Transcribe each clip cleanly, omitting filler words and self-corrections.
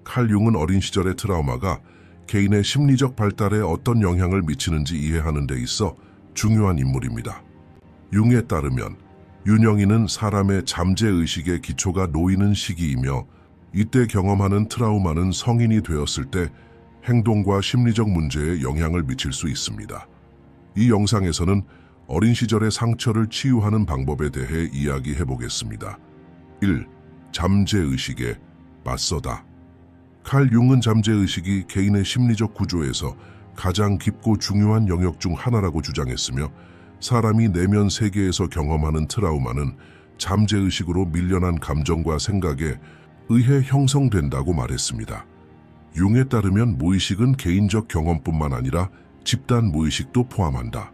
칼 융은 어린 시절의 트라우마가 개인의 심리적 발달에 어떤 영향을 미치는지 이해하는 데 있어 중요한 인물입니다. 융에 따르면 윤영이는 사람의 잠재의식의 기초가 놓이는 시기이며 이때 경험하는 트라우마는 성인이 되었을 때 행동과 심리적 문제에 영향을 미칠 수 있습니다. 이 영상에서는 어린 시절의 상처를 치유하는 방법에 대해 이야기해 보겠습니다. 1. 잠재의식에 맞서다. 칼 융은 잠재의식이 개인의 심리적 구조에서 가장 깊고 중요한 영역 중 하나라고 주장했으며 사람이 내면 세계에서 경험하는 트라우마는 잠재의식으로 밀려난 감정과 생각에 의해 형성된다고 말했습니다. 융에 따르면 무의식은 개인적 경험뿐만 아니라 집단 무의식도 포함한다.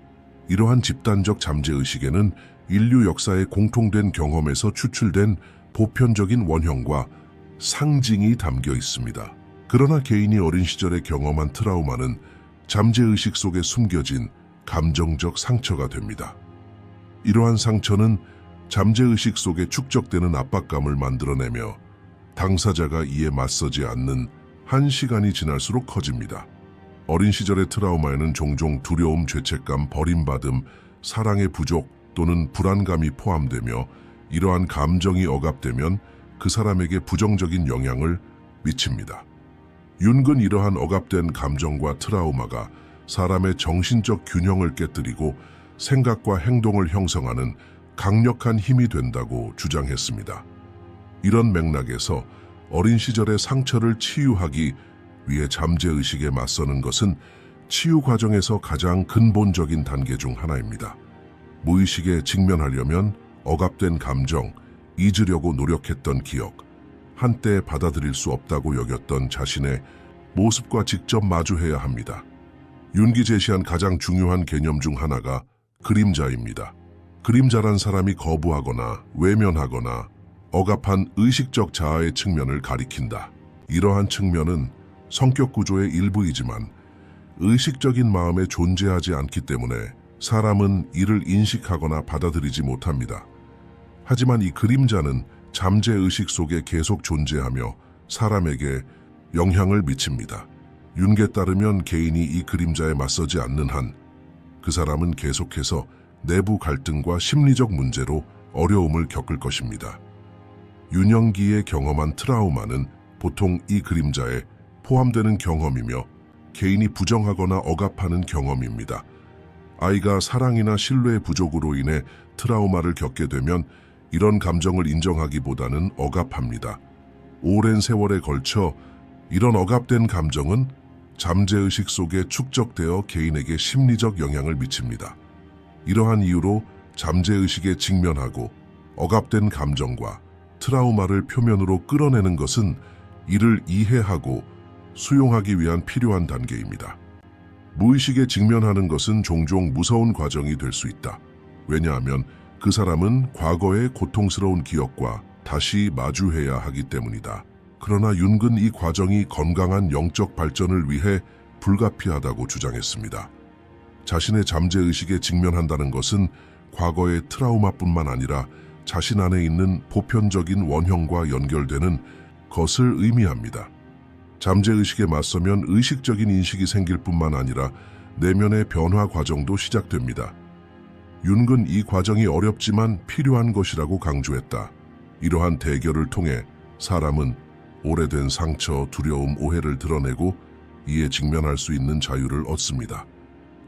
이러한 집단적 잠재의식에는 인류 역사의 공통된 경험에서 추출된 보편적인 원형과 상징이 담겨 있습니다. 그러나 개인이 어린 시절에 경험한 트라우마는 잠재의식 속에 숨겨진 감정적 상처가 됩니다. 이러한 상처는 잠재의식 속에 축적되는 압박감을 만들어내며 당사자가 이에 맞서지 않는 한 시간이 지날수록 커집니다. 어린 시절의 트라우마에는 종종 두려움, 죄책감, 버림받음, 사랑의 부족 또는 불안감이 포함되며 이러한 감정이 억압되면 그 사람에게 부정적인 영향을 미칩니다. 윤은 이러한 억압된 감정과 트라우마가 사람의 정신적 균형을 깨뜨리고 생각과 행동을 형성하는 강력한 힘이 된다고 주장했습니다. 이런 맥락에서 어린 시절의 상처를 치유하기 위해 잠재의식에 맞서는 것은 치유 과정에서 가장 근본적인 단계 중 하나입니다. 무의식에 직면하려면 억압된 감정, 잊으려고 노력했던 기억, 한때 받아들일 수 없다고 여겼던 자신의 모습과 직접 마주해야 합니다. 윤기 제시한 가장 중요한 개념 중 하나가 그림자입니다. 그림자란 사람이 거부하거나 외면하거나 억압한 의식적 자아의 측면을 가리킨다. 이러한 측면은 성격 구조의 일부이지만 의식적인 마음에 존재하지 않기 때문에 사람은 이를 인식하거나 받아들이지 못합니다. 하지만 이 그림자는 잠재의식 속에 계속 존재하며 사람에게 영향을 미칩니다. 윤게 따르면 개인이 이 그림자에 맞서지 않는 한 그 사람은 계속해서 내부 갈등과 심리적 문제로 어려움을 겪을 것입니다. 윤영기의 경험한 트라우마는 보통 이 그림자에 포함되는 경험이며 개인이 부정하거나 억압하는 경험입니다. 아이가 사랑이나 신뢰의 부족으로 인해 트라우마를 겪게 되면 이런 감정을 인정하기보다는 억압합니다. 오랜 세월에 걸쳐 이런 억압된 감정은 잠재의식 속에 축적되어 개인에게 심리적 영향을 미칩니다. 이러한 이유로 잠재의식에 직면하고 억압된 감정과 트라우마를 표면으로 끌어내는 것은 이를 이해하고 수용하기 위한 필요한 단계입니다. 무의식에 직면하는 것은 종종 무서운 과정이 될 수 있다. 왜냐하면 그 사람은 과거의 고통스러운 기억과 다시 마주해야 하기 때문이다. 그러나 윤은 이 과정이 건강한 영적 발전을 위해 불가피하다고 주장했습니다. 자신의 잠재의식에 직면한다는 것은 과거의 트라우마뿐만 아니라 자신 안에 있는 보편적인 원형과 연결되는 것을 의미합니다. 잠재의식에 맞서면 의식적인 인식이 생길 뿐만 아니라 내면의 변화 과정도 시작됩니다. 윤은 이 과정이 어렵지만 필요한 것이라고 강조했다. 이러한 대결을 통해 사람은 오래된 상처, 두려움, 오해를 드러내고 이에 직면할 수 있는 자유를 얻습니다.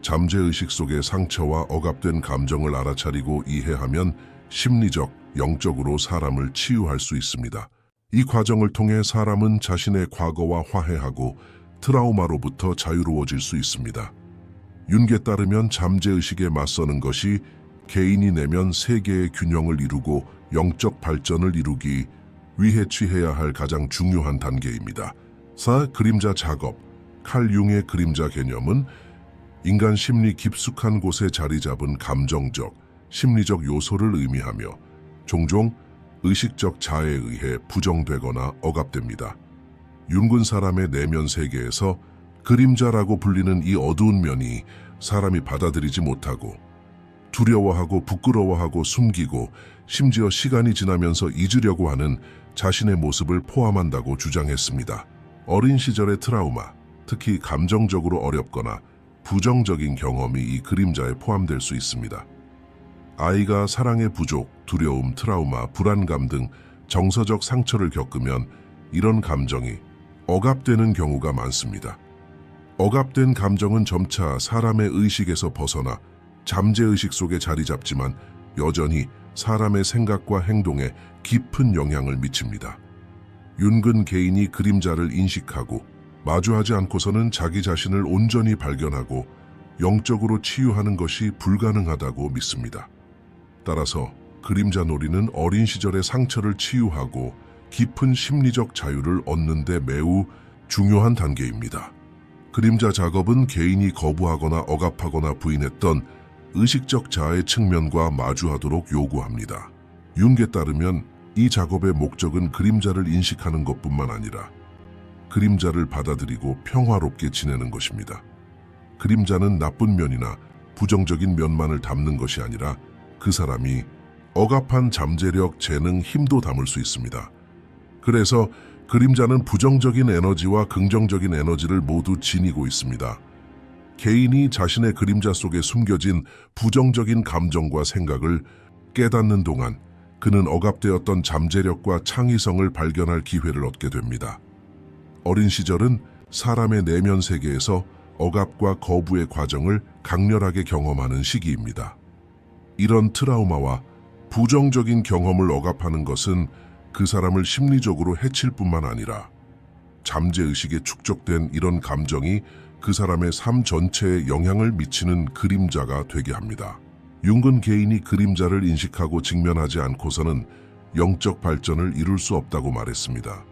잠재의식 속의 상처와 억압된 감정을 알아차리고 이해하면 심리적, 영적으로 사람을 치유할 수 있습니다. 이 과정을 통해 사람은 자신의 과거와 화해하고 트라우마로부터 자유로워질 수 있습니다. 윤게 따르면 잠재의식에 맞서는 것이 개인이 내면 세계의 균형을 이루고 영적 발전을 이루기 위해 취해야 할 가장 중요한 단계입니다. 4. 그림자 작업. 칼 융의 그림자 개념은 인간 심리 깊숙한 곳에 자리 잡은 감정적, 심리적 요소를 의미하며 종종 의식적 자아에 의해 부정되거나 억압됩니다. 윤은 사람의 내면 세계에서 그림자라고 불리는 이 어두운 면이 사람이 받아들이지 못하고 두려워하고 부끄러워하고 숨기고 심지어 시간이 지나면서 잊으려고 하는 자신의 모습을 포함한다고 주장했습니다. 어린 시절의 트라우마, 특히 감정적으로 어렵거나 부정적인 경험이 이 그림자에 포함될 수 있습니다. 아이가 사랑의 부족, 두려움, 트라우마, 불안감 등 정서적 상처를 겪으면 이런 감정이 억압되는 경우가 많습니다. 억압된 감정은 점차 사람의 의식에서 벗어나 잠재의식 속에 자리 잡지만 여전히 사람의 생각과 행동에 깊은 영향을 미칩니다. 윤근 개인이 그림자를 인식하고 마주하지 않고서는 자기 자신을 온전히 발견하고 영적으로 치유하는 것이 불가능하다고 믿습니다. 따라서 그림자 놀이는 어린 시절의 상처를 치유하고 깊은 심리적 자유를 얻는 데 매우 중요한 단계입니다. 그림자 작업은 개인이 거부하거나 억압하거나 부인했던 의식적 자아의 측면과 마주하도록 요구합니다. 융에 따르면 이 작업의 목적은 그림자를 인식하는 것뿐만 아니라 그림자를 받아들이고 평화롭게 지내는 것입니다. 그림자는 나쁜 면이나 부정적인 면만을 담는 것이 아니라 그 사람이 억압한 잠재력, 재능, 힘도 담을 수 있습니다. 그래서 그림자는 부정적인 에너지와 긍정적인 에너지를 모두 지니고 있습니다. 개인이 자신의 그림자 속에 숨겨진 부정적인 감정과 생각을 깨닫는 동안 그는 억압되었던 잠재력과 창의성을 발견할 기회를 얻게 됩니다. 어린 시절은 사람의 내면 세계에서 억압과 거부의 과정을 강렬하게 경험하는 시기입니다. 이런 트라우마와 부정적인 경험을 억압하는 것은 그 사람을 심리적으로 해칠 뿐만 아니라 잠재의식에 축적된 이런 감정이 그 사람의 삶 전체에 영향을 미치는 그림자가 되게 합니다. 융은 개인이 그림자를 인식하고 직면하지 않고서는 영적 발전을 이룰 수 없다고 말했습니다.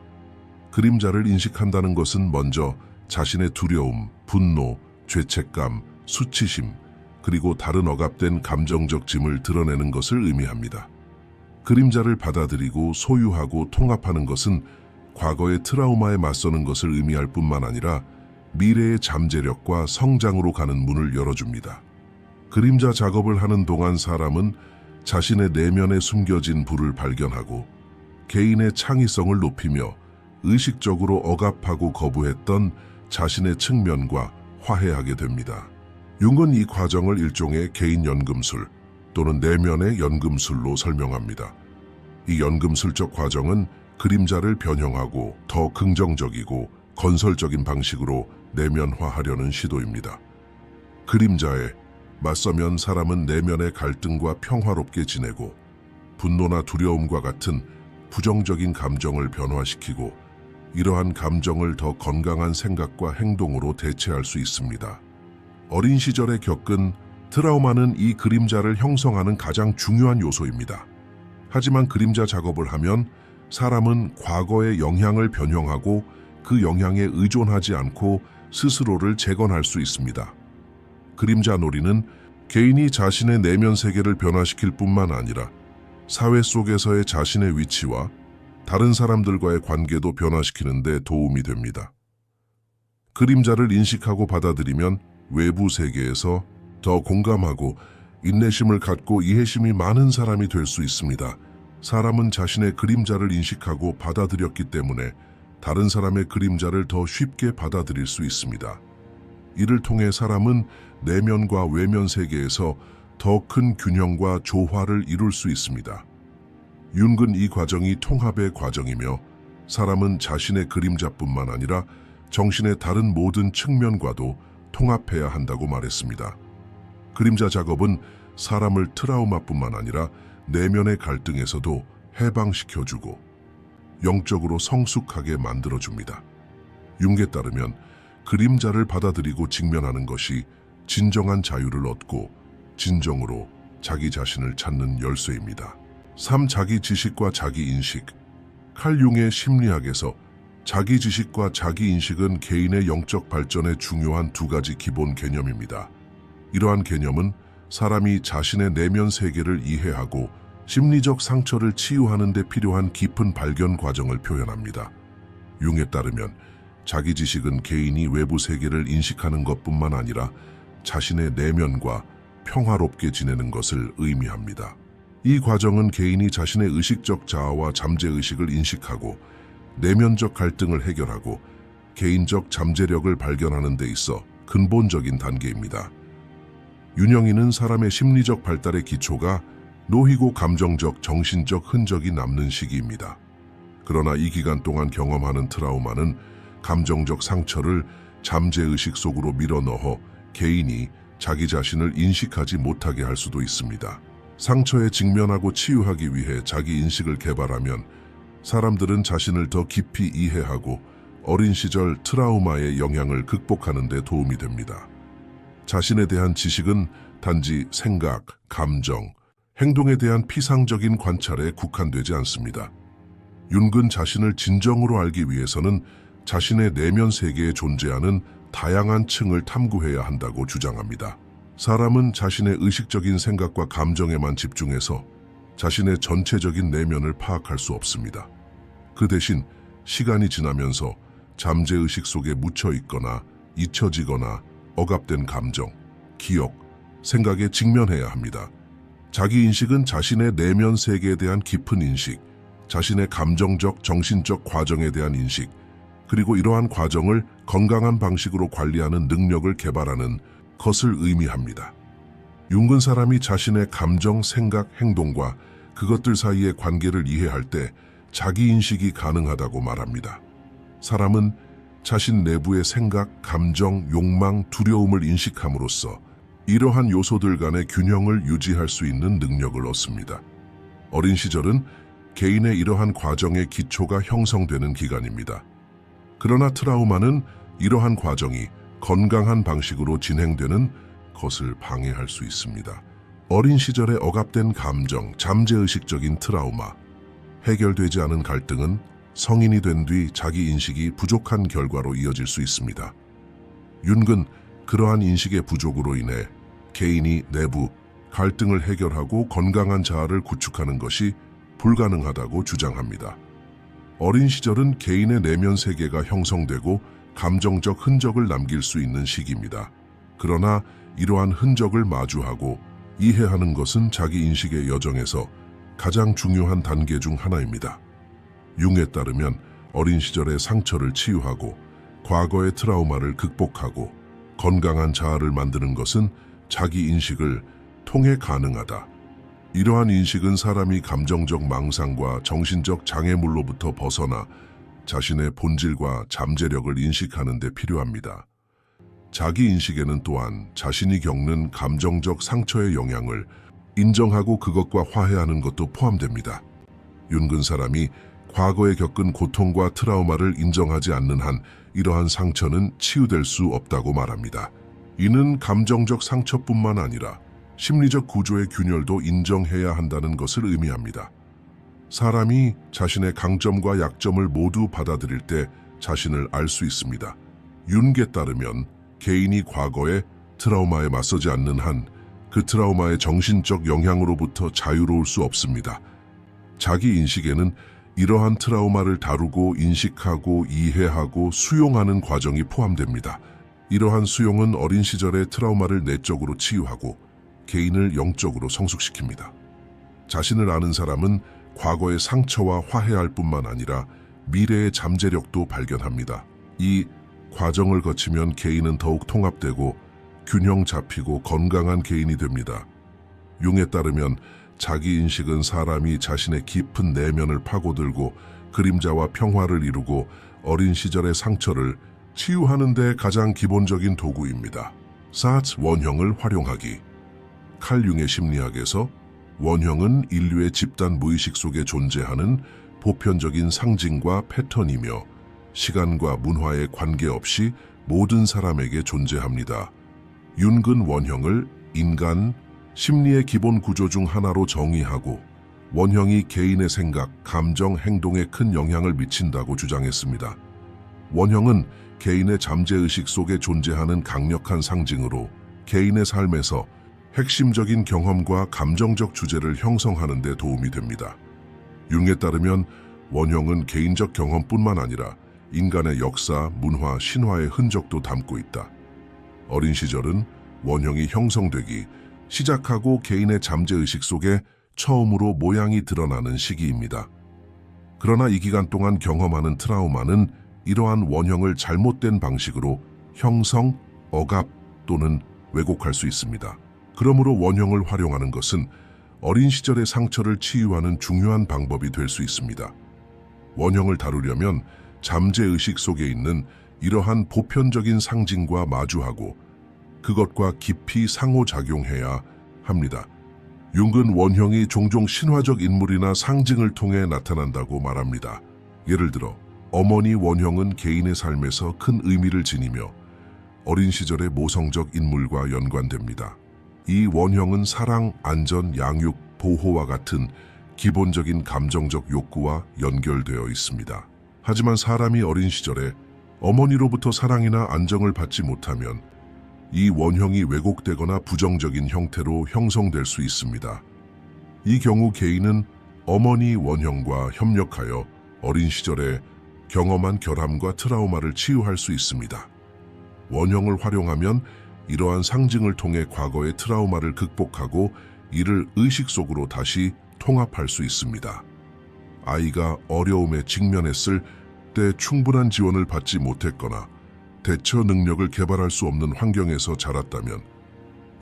그림자를 인식한다는 것은 먼저 자신의 두려움, 분노, 죄책감, 수치심, 그리고 다른 억압된 감정적 짐을 드러내는 것을 의미합니다. 그림자를 받아들이고 소유하고 통합하는 것은 과거의 트라우마에 맞서는 것을 의미할 뿐만 아니라 미래의 잠재력과 성장으로 가는 문을 열어줍니다. 그림자 작업을 하는 동안 사람은 자신의 내면에 숨겨진 불을 발견하고 개인의 창의성을 높이며 의식적으로 억압하고 거부했던 자신의 측면과 화해하게 됩니다. 융은 이 과정을 일종의 개인 연금술 또는 내면의 연금술로 설명합니다. 이 연금술적 과정은 그림자를 변형하고 더 긍정적이고 건설적인 방식으로 내면화하려는 시도입니다. 그림자에 맞서면 사람은 내면의 갈등과 평화롭게 지내고 분노나 두려움과 같은 부정적인 감정을 변화시키고 이러한 감정을 더 건강한 생각과 행동으로 대체할 수 있습니다. 어린 시절에 겪은 트라우마는 이 그림자를 형성하는 가장 중요한 요소입니다. 하지만 그림자 작업을 하면 사람은 과거의 영향을 변형하고 그 영향에 의존하지 않고 스스로를 재건할 수 있습니다. 그림자 놀이는 개인이 자신의 내면 세계를 변화시킬 뿐만 아니라 사회 속에서의 자신의 위치와 다른 사람들과의 관계도 변화시키는 데 도움이 됩니다. 그림자를 인식하고 받아들이면 외부 세계에서 더 공감하고 인내심을 갖고 이해심이 많은 사람이 될 수 있습니다. 사람은 자신의 그림자를 인식하고 받아들였기 때문에 다른 사람의 그림자를 더 쉽게 받아들일 수 있습니다. 이를 통해 사람은 내면과 외면 세계에서 더 큰 균형과 조화를 이룰 수 있습니다. 융은 이 과정이 통합의 과정이며 사람은 자신의 그림자뿐만 아니라 정신의 다른 모든 측면과도 통합해야 한다고 말했습니다. 그림자 작업은 사람을 트라우마뿐만 아니라 내면의 갈등에서도 해방시켜주고 영적으로 성숙하게 만들어줍니다. 융에 따르면 그림자를 받아들이고 직면하는 것이 진정한 자유를 얻고 진정으로 자기 자신을 찾는 열쇠입니다. 3. 자기 지식과 자기 인식. 칼 융의 심리학에서 자기 지식과 자기 인식은 개인의 영적 발전에 중요한 두 가지 기본 개념입니다. 이러한 개념은 사람이 자신의 내면 세계를 이해하고 심리적 상처를 치유하는 데 필요한 깊은 발견 과정을 표현합니다. 융에 따르면 자기 지식은 개인이 외부 세계를 인식하는 것뿐만 아니라 자신의 내면과 평화롭게 지내는 것을 의미합니다. 이 과정은 개인이 자신의 의식적 자아와 잠재의식을 인식하고 내면적 갈등을 해결하고 개인적 잠재력을 발견하는 데 있어 근본적인 단계입니다. 윤영이는 사람의 심리적 발달의 기초가 놓이고 감정적, 정신적 흔적이 남는 시기입니다. 그러나 이 기간 동안 경험하는 트라우마는 감정적 상처를 잠재의식 속으로 밀어넣어 개인이 자기 자신을 인식하지 못하게 할 수도 있습니다. 상처에 직면하고 치유하기 위해 자기 인식을 개발하면 사람들은 자신을 더 깊이 이해하고 어린 시절 트라우마의 영향을 극복하는 데 도움이 됩니다. 자신에 대한 지식은 단지 생각, 감정, 행동에 대한 피상적인 관찰에 국한되지 않습니다. 윤근 자신을 진정으로 알기 위해서는 자신의 내면 세계에 존재하는 다양한 층을 탐구해야 한다고 주장합니다. 사람은 자신의 의식적인 생각과 감정에만 집중해서 자신의 전체적인 내면을 파악할 수 없습니다. 그 대신 시간이 지나면서 잠재의식 속에 묻혀 있거나 잊혀지거나 억압된 감정, 기억, 생각에 직면해야 합니다. 자기인식은 자신의 내면 세계에 대한 깊은 인식, 자신의 감정적, 정신적 과정에 대한 인식, 그리고 이러한 과정을 건강한 방식으로 관리하는 능력을 개발하는 것을 의미합니다. 윤근 사람이 자신의 감정, 생각, 행동과 그것들 사이의 관계를 이해할 때 자기인식이 가능하다고 말합니다. 사람은 자신 내부의 생각, 감정, 욕망, 두려움을 인식함으로써 이러한 요소들 간의 균형을 유지할 수 있는 능력을 얻습니다. 어린 시절은 개인의 이러한 과정의 기초가 형성되는 기간입니다. 그러나 트라우마는 이러한 과정이 건강한 방식으로 진행되는 것을 방해할 수 있습니다. 어린 시절에 억압된 감정, 잠재의식적인 트라우마, 해결되지 않은 갈등은 성인이 된 뒤 자기 인식이 부족한 결과로 이어질 수 있습니다. 윤근 그러한 인식의 부족으로 인해 개인이 내부 갈등을 해결하고 건강한 자아를 구축하는 것이 불가능하다고 주장합니다. 어린 시절은 개인의 내면 세계가 형성되고 감정적 흔적을 남길 수 있는 시기입니다. 그러나 이러한 흔적을 마주하고 이해하는 것은 자기 인식의 여정에서 가장 중요한 단계 중 하나입니다. 융에 따르면 어린 시절의 상처를 치유하고 과거의 트라우마를 극복하고 건강한 자아를 만드는 것은 자기 인식을 통해 가능하다. 이러한 인식은 사람이 감정적 망상과 정신적 장애물로부터 벗어나 자신의 본질과 잠재력을 인식하는 데 필요합니다. 자기 인식에는 또한 자신이 겪는 감정적 상처의 영향을 인정하고 그것과 화해하는 것도 포함됩니다. 윤근 사람이 과거에 겪은 고통과 트라우마를 인정하지 않는 한 이러한 상처는 치유될 수 없다고 말합니다. 이는 감정적 상처뿐만 아니라 심리적 구조의 균열도 인정해야 한다는 것을 의미합니다. 사람이 자신의 강점과 약점을 모두 받아들일 때 자신을 알 수 있습니다. 윤게 따르면 개인이 과거의 트라우마에 맞서지 않는 한 그 트라우마의 정신적 영향으로부터 자유로울 수 없습니다. 자기 인식에는 이러한 트라우마를 다루고 인식하고 이해하고 수용하는 과정이 포함됩니다. 이러한 수용은 어린 시절의 트라우마를 내적으로 치유하고 개인을 영적으로 성숙시킵니다. 자신을 아는 사람은 과거의 상처와 화해할 뿐만 아니라 미래의 잠재력도 발견합니다. 이 과정을 거치면 개인은 더욱 통합되고 균형 잡히고 건강한 개인이 됩니다. 융에 따르면 자기 인식은 사람이 자신의 깊은 내면을 파고들고 그림자와 평화를 이루고 어린 시절의 상처를 치유하는 데 가장 기본적인 도구입니다. 사트 원형을 활용하기. 칼 융의 심리학에서 원형은 인류의 집단 무의식 속에 존재하는 보편적인 상징과 패턴이며 시간과 문화에 관계없이 모든 사람에게 존재합니다. 윤근 원형을 인간 심리의 기본 구조 중 하나로 정의하고 원형이 개인의 생각, 감정, 행동에 큰 영향을 미친다고 주장했습니다. 원형은 개인의 잠재의식 속에 존재하는 강력한 상징으로 개인의 삶에서 핵심적인 경험과 감정적 주제를 형성하는 데 도움이 됩니다. 융에 따르면 원형은 개인적 경험뿐만 아니라 인간의 역사, 문화, 신화의 흔적도 담고 있다. 어린 시절은 원형이 형성되기 시작하고 개인의 잠재의식 속에 처음으로 모양이 드러나는 시기입니다. 그러나 이 기간 동안 경험하는 트라우마는 이러한 원형을 잘못된 방식으로 형성, 억압 또는 왜곡할 수 있습니다. 그러므로 원형을 활용하는 것은 어린 시절의 상처를 치유하는 중요한 방법이 될 수 있습니다. 원형을 다루려면 잠재의식 속에 있는 이러한 보편적인 상징과 마주하고 그것과 깊이 상호작용해야 합니다. 융은 원형이 종종 신화적 인물이나 상징을 통해 나타난다고 말합니다. 예를 들어 어머니 원형은 개인의 삶에서 큰 의미를 지니며 어린 시절의 모성적 인물과 연관됩니다. 이 원형은 사랑, 안전, 양육, 보호와 같은 기본적인 감정적 욕구와 연결되어 있습니다. 하지만 사람이 어린 시절에 어머니로부터 사랑이나 안정을 받지 못하면 이 원형이 왜곡되거나 부정적인 형태로 형성될 수 있습니다. 이 경우 개인은 어머니 원형과 협력하여 어린 시절에 경험한 결함과 트라우마를 치유할 수 있습니다. 원형을 활용하면 이러한 상징을 통해 과거의 트라우마를 극복하고 이를 의식 속으로 다시 통합할 수 있습니다. 아이가 어려움에 직면했을 때 충분한 지원을 받지 못했거나 대처 능력을 개발할 수 없는 환경에서 자랐다면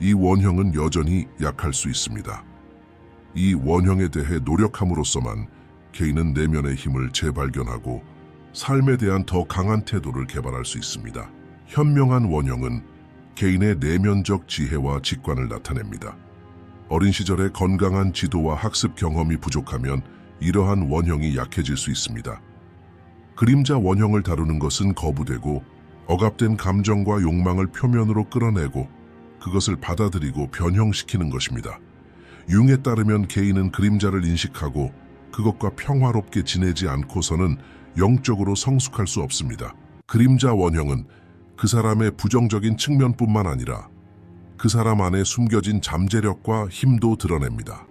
이 원형은 여전히 약할 수 있습니다. 이 원형에 대해 노력함으로써만 개인은 내면의 힘을 재발견하고 삶에 대한 더 강한 태도를 개발할 수 있습니다. 현명한 원형은 개인의 내면적 지혜와 직관을 나타냅니다. 어린 시절에 건강한 지도와 학습 경험이 부족하면 이러한 원형이 약해질 수 있습니다. 그림자 원형을 다루는 것은 거부되고 억압된 감정과 욕망을 표면으로 끌어내고 그것을 받아들이고 변형시키는 것입니다. 융에 따르면 개인은 그림자를 인식하고 그것과 평화롭게 지내지 않고서는 영적으로 성숙할 수 없습니다. 그림자 원형은 그 사람의 부정적인 측면뿐만 아니라 그 사람 안에 숨겨진 잠재력과 힘도 드러냅니다.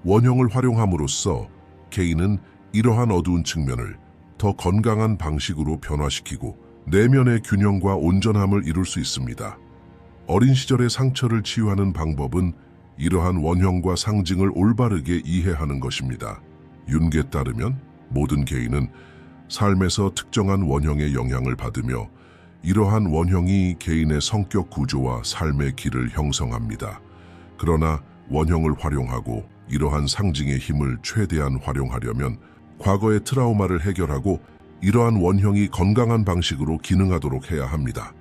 원형을 활용함으로써 개인은 이러한 어두운 측면을 더 건강한 방식으로 변화시키고 내면의 균형과 온전함을 이룰 수 있습니다. 어린 시절의 상처를 치유하는 방법은 이러한 원형과 상징을 올바르게 이해하는 것입니다. 윤기에 따르면 모든 개인은 삶에서 특정한 원형의 영향을 받으며 이러한 원형이 개인의 성격 구조와 삶의 길을 형성합니다. 그러나 원형을 활용하고 이러한 상징의 힘을 최대한 활용하려면 과거의 트라우마를 해결하고 이러한 원형이 건강한 방식으로 기능하도록 해야 합니다.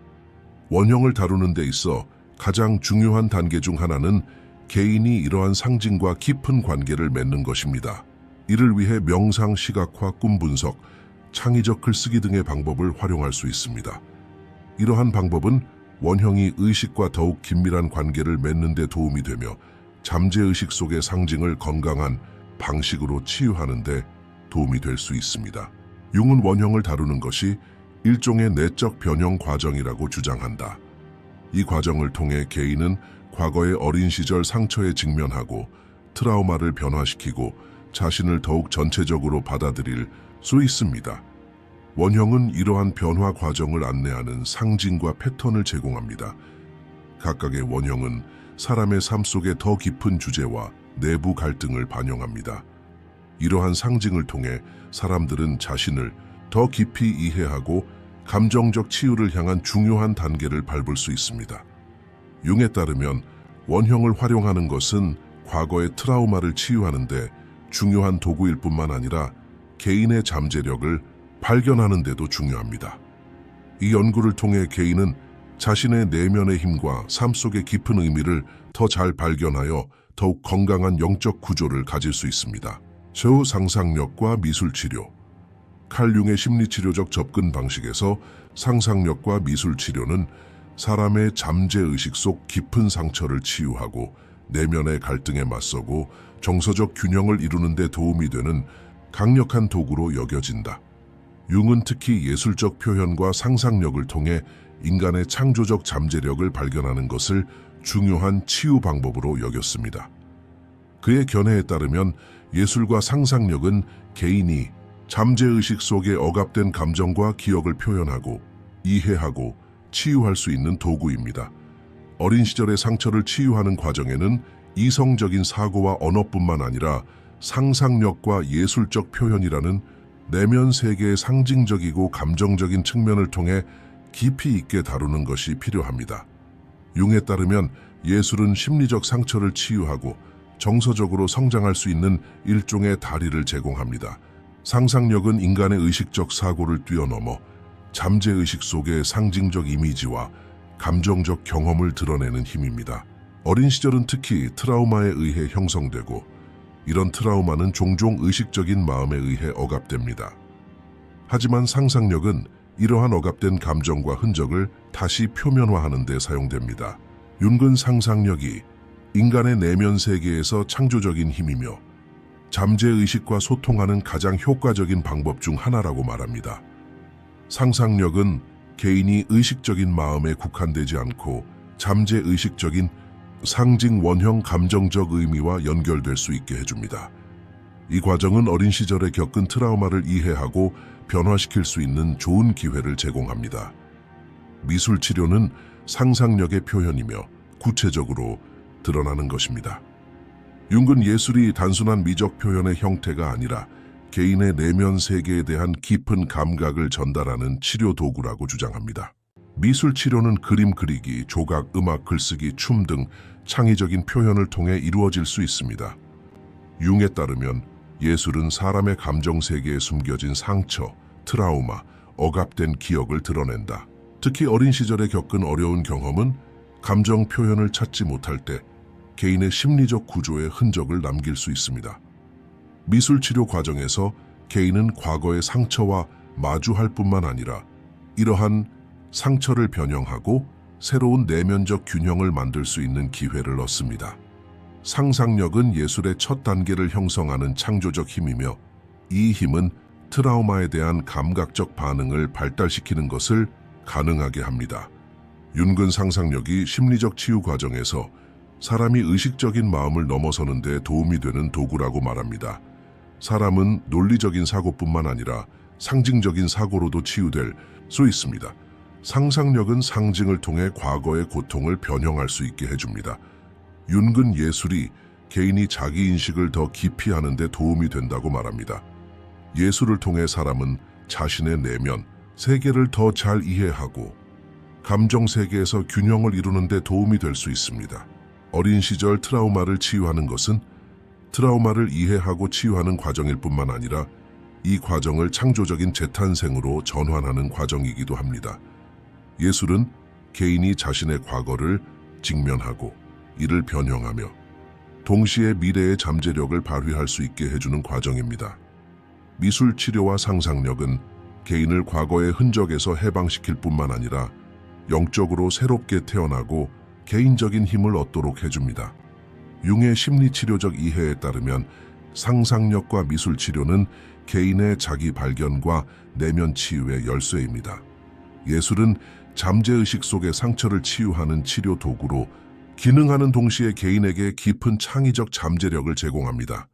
원형을 다루는 데 있어 가장 중요한 단계 중 하나는 개인이 이러한 상징과 깊은 관계를 맺는 것입니다. 이를 위해 명상, 시각화, 꿈 분석, 창의적 글쓰기 등의 방법을 활용할 수 있습니다. 이러한 방법은 원형이 의식과 더욱 긴밀한 관계를 맺는 데 도움이 되며 잠재의식 속의 상징을 건강한 방식으로 치유하는 데 도움이 될 수 있습니다. 융은 원형을 다루는 것이 일종의 내적 변형 과정이라고 주장한다. 이 과정을 통해 개인은 과거의 어린 시절 상처에 직면하고 트라우마를 변화시키고 자신을 더욱 전체적으로 받아들일 수 있습니다. 원형은 이러한 변화 과정을 안내하는 상징과 패턴을 제공합니다. 각각의 원형은 사람의 삶 속의 더 깊은 주제와 내부 갈등을 반영합니다. 이러한 상징을 통해 사람들은 자신을 더 깊이 이해하고 감정적 치유를 향한 중요한 단계를 밟을 수 있습니다. 융에 따르면 원형을 활용하는 것은 과거의 트라우마를 치유하는 데 중요한 도구일 뿐만 아니라 개인의 잠재력을 발견하는 데도 중요합니다. 이 연구를 통해 개인은 자신의 내면의 힘과 삶 속의 깊은 의미를 더 잘 발견하여 더욱 건강한 영적 구조를 가질 수 있습니다. 최후 상상력과 미술치료. 칼 융의 심리치료적 접근 방식에서 상상력과 미술치료는 사람의 잠재의식 속 깊은 상처를 치유하고 내면의 갈등에 맞서고 정서적 균형을 이루는 데 도움이 되는 강력한 도구로 여겨진다. 융은 특히 예술적 표현과 상상력을 통해 인간의 창조적 잠재력을 발견하는 것을 중요한 치유 방법으로 여겼습니다. 그의 견해에 따르면 예술과 상상력은 개인이 잠재의식 속에 억압된 감정과 기억을 표현하고 이해하고 치유할 수 있는 도구입니다. 어린 시절의 상처를 치유하는 과정에는 이성적인 사고와 언어뿐만 아니라 상상력과 예술적 표현이라는 내면 세계의 상징적이고 감정적인 측면을 통해 깊이 있게 다루는 것이 필요합니다. 융에 따르면 예술은 심리적 상처를 치유하고 정서적으로 성장할 수 있는 일종의 다리를 제공합니다. 상상력은 인간의 의식적 사고를 뛰어넘어 잠재의식 속의 상징적 이미지와 감정적 경험을 드러내는 힘입니다. 어린 시절은 특히 트라우마에 의해 형성되고 이런 트라우마는 종종 의식적인 마음에 의해 억압됩니다. 하지만 상상력은 이러한 억압된 감정과 흔적을 다시 표면화하는 데 사용됩니다. 융은 상상력이 인간의 내면 세계에서 창조적인 힘이며 잠재의식과 소통하는 가장 효과적인 방법 중 하나라고 말합니다. 상상력은 개인이 의식적인 마음에 국한되지 않고 잠재의식적인 상징 원형 감정적 의미와 연결될 수 있게 해줍니다. 이 과정은 어린 시절에 겪은 트라우마를 이해하고 변화시킬 수 있는 좋은 기회를 제공합니다. 미술 치료는 상상력의 표현이며 구체적으로 드러나는 것입니다. 융은 예술이 단순한 미적 표현의 형태가 아니라 개인의 내면 세계에 대한 깊은 감각을 전달하는 치료 도구라고 주장합니다. 미술 치료는 그림 그리기, 조각, 음악, 글쓰기, 춤 등 창의적인 표현을 통해 이루어질 수 있습니다. 융에 따르면 예술은 사람의 감정 세계에 숨겨진 상처, 트라우마, 억압된 기억을 드러낸다. 특히 어린 시절에 겪은 어려운 경험은 감정 표현을 찾지 못할 때 개인의 심리적 구조에 흔적을 남길 수 있습니다. 미술 치료 과정에서 개인은 과거의 상처와 마주할 뿐만 아니라 이러한 상처를 변형하고 새로운 내면적 균형을 만들 수 있는 기회를 얻습니다. 상상력은 예술의 첫 단계를 형성하는 창조적 힘이며 이 힘은 트라우마에 대한 감각적 반응을 발달시키는 것을 가능하게 합니다. 융은 상상력이 심리적 치유 과정에서 사람이 의식적인 마음을 넘어서는 데 도움이 되는 도구라고 말합니다. 사람은 논리적인 사고뿐만 아니라 상징적인 사고로도 치유될 수 있습니다. 상상력은 상징을 통해 과거의 고통을 변형할 수 있게 해줍니다. 융은 예술이 개인이 자기인식을 더 깊이 하는 데 도움이 된다고 말합니다. 예술을 통해 사람은 자신의 내면, 세계를 더 잘 이해하고 감정 세계에서 균형을 이루는 데 도움이 될 수 있습니다. 어린 시절 트라우마를 치유하는 것은 트라우마를 이해하고 치유하는 과정일 뿐만 아니라 이 과정을 창조적인 재탄생으로 전환하는 과정이기도 합니다. 예술은 개인이 자신의 과거를 직면하고 이를 변형하며 동시에 미래의 잠재력을 발휘할 수 있게 해주는 과정입니다. 미술 치료와 상상력은 개인을 과거의 흔적에서 해방시킬 뿐만 아니라 영적으로 새롭게 태어나고 개인적인 힘을 얻도록 해줍니다. 융의 심리치료적 이해에 따르면 상상력과 미술 치료는 개인의 자기 발견과 내면 치유의 열쇠입니다. 예술은 잠재의식 속의 상처를 치유하는 치료 도구로 기능하는 동시에 개인에게 깊은 창의적 잠재력을 제공합니다.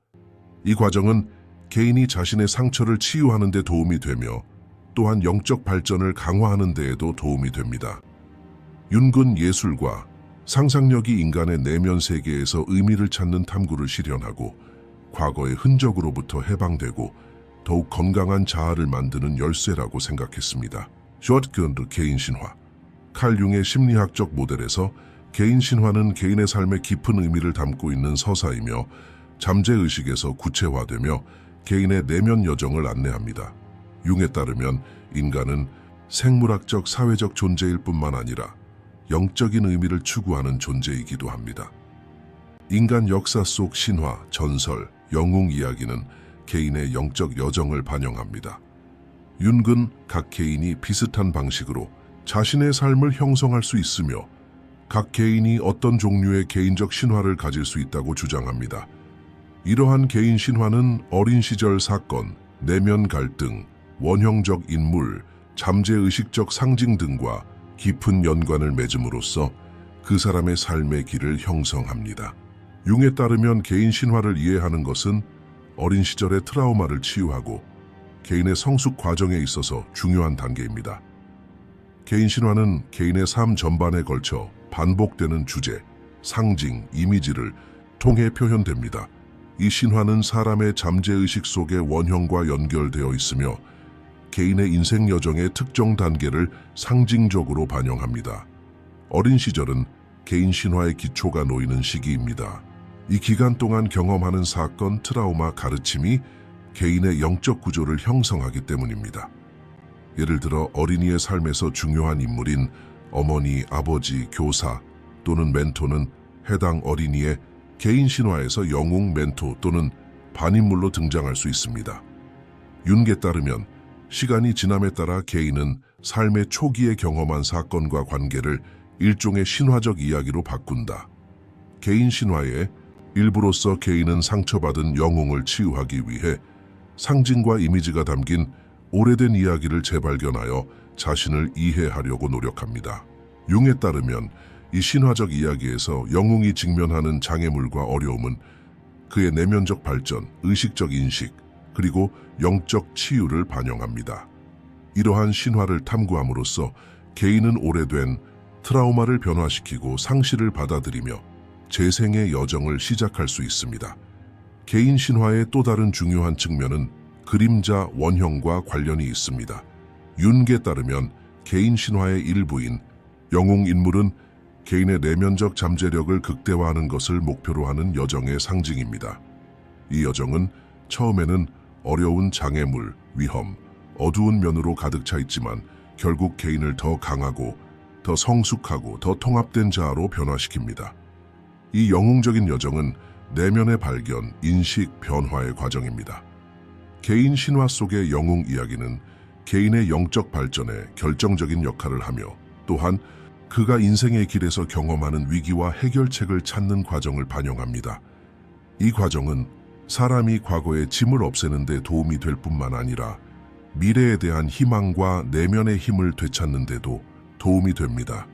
이 과정은 개인이 자신의 상처를 치유하는 데 도움이 되며 또한 영적 발전을 강화하는 데에도 도움이 됩니다. 융은 예술과 상상력이 인간의 내면 세계에서 의미를 찾는 탐구를 실현하고 과거의 흔적으로부터 해방되고 더욱 건강한 자아를 만드는 열쇠라고 생각했습니다. 숏근드 개인 신화. 칼 융의 심리학적 모델에서 개인 신화는 개인의 삶에 깊은 의미를 담고 있는 서사이며 잠재의식에서 구체화되며 개인의 내면 여정을 안내합니다. 융에 따르면 인간은 생물학적 사회적 존재일 뿐만 아니라 영적인 의미를 추구하는 존재이기도 합니다. 인간 역사 속 신화, 전설, 영웅 이야기는 개인의 영적 여정을 반영합니다. 융은 각 개인이 비슷한 방식으로 자신의 삶을 형성할 수 있으며 각 개인이 어떤 종류의 개인적 신화를 가질 수 있다고 주장합니다. 이러한 개인 신화는 어린 시절 사건, 내면 갈등, 원형적 인물, 잠재의식적 상징 등과 깊은 연관을 맺음으로써 그 사람의 삶의 길을 형성합니다. 융에 따르면 개인 신화를 이해하는 것은 어린 시절의 트라우마를 치유하고 개인의 성숙 과정에 있어서 중요한 단계입니다. 개인 신화는 개인의 삶 전반에 걸쳐 반복되는 주제, 상징, 이미지를 통해 표현됩니다. 이 신화는 사람의 잠재의식 속의 원형과 연결되어 있으며 개인의 인생 여정의 특정 단계를 상징적으로 반영합니다. 어린 시절은 개인 신화의 기초가 놓이는 시기입니다. 이 기간 동안 경험하는 사건, 트라우마, 가르침이 개인의 영적 구조를 형성하기 때문입니다. 예를 들어 어린이의 삶에서 중요한 인물인 어머니, 아버지, 교사 또는 멘토는 해당 어린이의 개인 신화에서 영웅, 멘토 또는 반인물로 등장할 수 있습니다. 윤계에 따르면 시간이 지남에 따라 개인은 삶의 초기에 경험한 사건과 관계를 일종의 신화적 이야기로 바꾼다. 개인 신화의 일부로서 개인은 상처받은 영웅을 치유하기 위해 상징과 이미지가 담긴 오래된 이야기를 재발견하여 자신을 이해하려고 노력합니다. 융에 따르면 이 신화적 이야기에서 영웅이 직면하는 장애물과 어려움은 그의 내면적 발전, 의식적 인식, 그리고 영적 치유를 반영합니다. 이러한 신화를 탐구함으로써 개인은 오래된 트라우마를 변화시키고 상실을 받아들이며 재생의 여정을 시작할 수 있습니다. 개인 신화의 또 다른 중요한 측면은 그림자 원형과 관련이 있습니다. 윤계에 따르면 개인 신화의 일부인 영웅 인물은 개인의 내면적 잠재력을 극대화하는 것을 목표로 하는 여정의 상징입니다. 이 여정은 처음에는 어려운 장애물, 위험, 어두운 면으로 가득 차 있지만 결국 개인을 더 강하고 더 성숙하고 더 통합된 자아로 변화시킵니다. 이 영웅적인 여정은 내면의 발견, 인식, 변화의 과정입니다. 개인 신화 속의 영웅 이야기는 개인의 영적 발전에 결정적인 역할을 하며 또한 그가 인생의 길에서 경험하는 위기와 해결책을 찾는 과정을 반영합니다. 이 과정은 사람이 과거의 짐을 없애는 데 도움이 될 뿐만 아니라 미래에 대한 희망과 내면의 힘을 되찾는 데도 도움이 됩니다.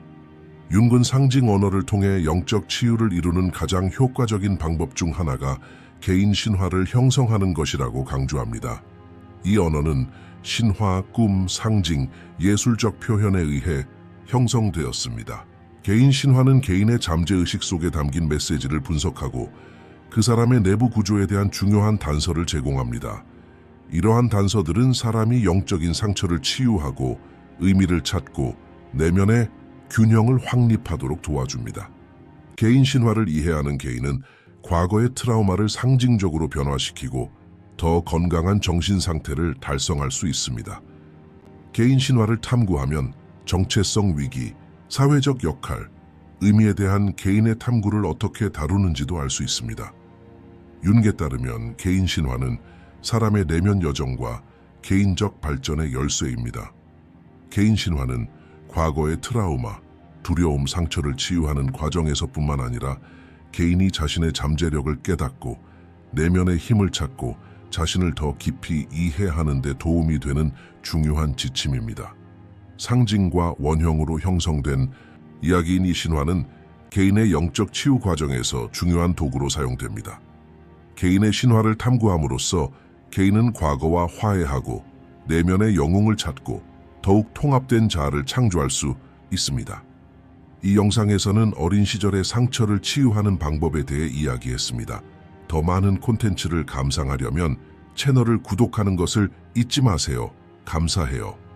윤은 상징 언어를 통해 영적 치유를 이루는 가장 효과적인 방법 중 하나가 개인 신화를 형성하는 것이라고 강조합니다. 이 언어는 신화, 꿈, 상징, 예술적 표현에 의해 형성되었습니다. 개인 신화는 개인의 잠재의식 속에 담긴 메시지를 분석하고 그 사람의 내부 구조에 대한 중요한 단서를 제공합니다. 이러한 단서들은 사람이 영적인 상처를 치유하고 의미를 찾고 내면의 균형을 확립하도록 도와줍니다. 개인 신화를 이해하는 개인은 과거의 트라우마를 상징적으로 변화시키고 더 건강한 정신 상태를 달성할 수 있습니다. 개인 신화를 탐구하면 정체성 위기, 사회적 역할, 의미에 대한 개인의 탐구를 어떻게 다루는지도 알 수 있습니다. 윤계에 따르면 개인 신화는 사람의 내면 여정과 개인적 발전의 열쇠입니다. 개인 신화는 과거의 트라우마, 두려움, 상처를 치유하는 과정에서뿐만 아니라 개인이 자신의 잠재력을 깨닫고 내면의 힘을 찾고 자신을 더 깊이 이해하는 데 도움이 되는 중요한 지침입니다. 상징과 원형으로 형성된 이야기인 이 신화는 개인의 영적 치유 과정에서 중요한 도구로 사용됩니다. 개인의 신화를 탐구함으로써 개인은 과거와 화해하고 내면의 영웅을 찾고 더욱 통합된 자아를 창조할 수 있습니다. 이 영상에서는 어린 시절의 상처를 치유하는 방법에 대해 이야기했습니다. 더 많은 콘텐츠를 감상하려면 채널을 구독하는 것을 잊지 마세요. 감사해요.